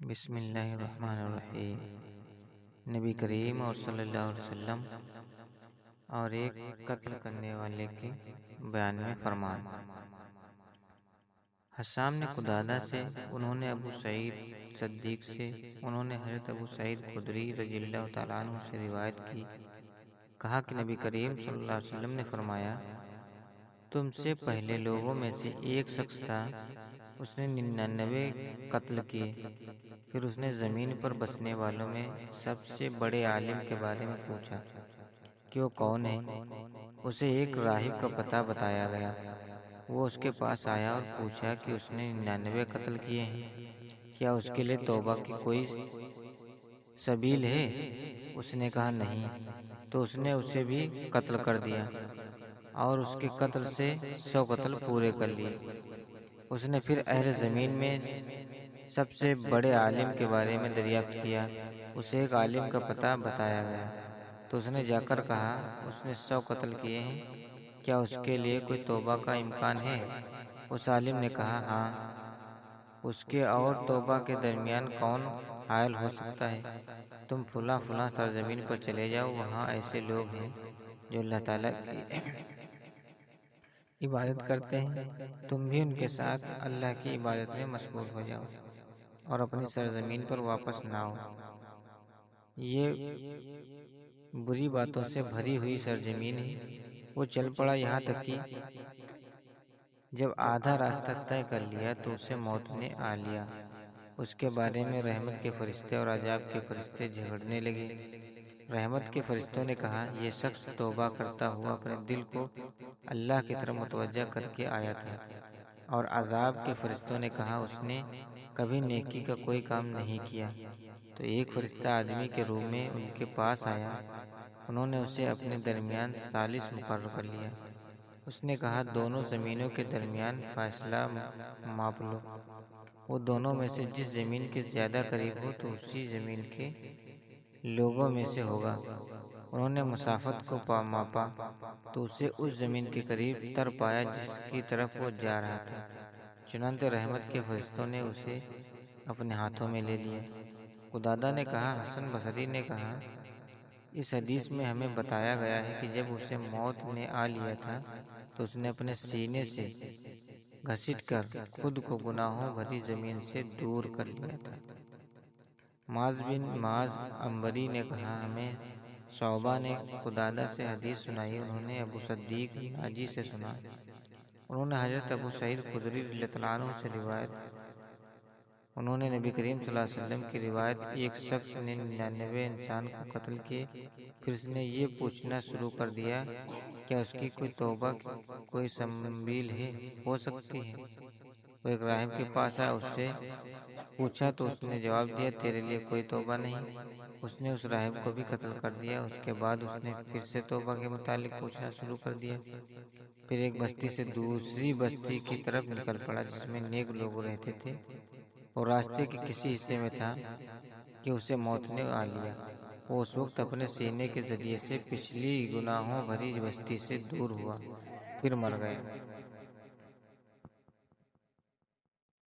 بسم اللہ الرحمن الرحیم۔ نبی کریم اور صلی اللہ علیہ وسلم اور ایک قتل کرنے والے کے بیان میں فرمان۔ حشام نے قدادہ سے، انہوں نے ابو سعید صدیق سے، انہوں نے حضرت ابو سعید خدری رضی اللہ تعالیٰ عنہ سے روایت کی، کہا کہ نبی کریم صلی اللہ علیہ وسلم نے فرمایا، تم سے پہلے لوگوں میں سے ایک شخص تھا، اس نے 99 قتل کیے، پھر اس نے زمین پر بسنے والوں میں سب سے بڑے عالم کے بارے میں پوچھا کہ وہ کون ہے۔ اسے ایک راہب کا پتہ بتایا گیا۔ وہ اس کے پاس آیا اور پوچھا کہ اس نے 99 قتل کیے ہیں، کیا اس کے لیے توبہ کی کوئی سبیل ہے؟ اس نے کہا نہیں، تو اس نے اسے بھی قتل کر دیا اور اس کے قتل سے 100 قتل پورے کر لیے۔ اس نے پھر اہل زمین میں سب سے بڑے عالم کے بارے میں دریافت کیا، اسے ایک عالم کا پتہ بتایا گیا، تو اس نے جا کر کہا اس نے 100 قتل کیے ہیں، کیا اس کے لیے کوئی توبہ کا امکان ہے؟ اس عالم نے کہا ہاں، اس کے اور توبہ کے درمیان کون حائل ہو سکتا ہے؟ تم فلاں فلاں سرزمین پر چلے جاؤ، وہاں ایسے لوگ ہیں جو اللہ تعالیٰ کی عبادت کرتے ہیں، تم بھی ان کے ساتھ اللہ کی عبادت میں مشغول ہو جاؤ اور اپنی سرزمین پر واپس نہ آؤ۔ یہ بری باتوں سے بھری ہوئی سرزمین ہے۔ وہ چل پڑا یہاں تک کہ جب آدھا راستہ طے کر لیا تو اسے موت نے آ لیا۔ اس کے بارے میں رحمت کے فرشتے اور عذاب کے فرشتے جھگڑنے لگے۔ رحمت کے فرشتوں نے کہا یہ شخص توبہ کرتا ہوا اپنے دل کو اللہ کی طرف متوجہ کر کے آیا تھا، اور عذاب کے فرشتوں نے کہا اس نے کبھی نیکی کا کوئی کام نہیں کیا۔ تو ایک فرشتہ آدمی کے روح میں ان کے پاس آیا، انہوں نے اسے اپنے درمیان ثالث مقرر کر لیا۔ اس نے کہا دونوں زمینوں کے درمیان فاصلہ ماپ لو، وہ دونوں میں سے جس زمین کے زیادہ قریب ہو تو اسی زمین کے لوگوں میں سے ہوگا۔ انہوں نے مسافت کو ماپا تو اسے اس زمین کے قریب تر پایا جس کی طرف وہ جا رہا تھا۔ چنانچہ رحمت کے فرشتوں نے اسے اپنے ہاتھوں میں لے لیا۔ قدادہ نے کہا حسن بصری نے کہا اس حدیث میں ہمیں بتایا گیا ہے کہ جب اسے موت نے آ لیا تھا تو اس نے اپنے سینے سے گھسیٹ کر خود کو گناہوں بھری زمین سے دور کر لیا تھا۔ معاذ بن معاذ عنبری نے کہا ہمیں شعبہ نے قدادہ سے حدیث سنائی، انہوں نے ابو صدیق ناجی سے سنا، انہوں نے حضرت ابو سعید خدری رضی اللہ عنہ سے روایت، انہوں نے نبی کریم صلی اللہ علیہ وسلم کی روایت، ایک شخص نے 99 انسان کو قتل کیے، پھر اس نے یہ پوچھنا شروع کر دیا کیا اس کی کوئی توبہ کوئی سبیل ہو سکتی ہے؟ وہ ایک راہب کے پاس آیا، اس سے پوچھا تو اس نے جواب دیا تیرے لیے کوئی توبہ نہیں۔ اس نے اس راہب کو بھی قتل کر دیا۔ اس کے بعد اس نے پھر سے توبہ کے متعلق پوچھنا شروع کر دیا، پھر ایک بستی سے دوسری بستی کی طرف نکل پڑا جس میں نیک لوگ رہتے تھے، اور راستے کے کسی حصے میں تھا کہ اسے موت نے آ لیا۔ وہ اس وقت اپنے سینے کے ذریعے سے پچھلی گناہوں بھری بستی سے دور ہوا، پھر مر گیا۔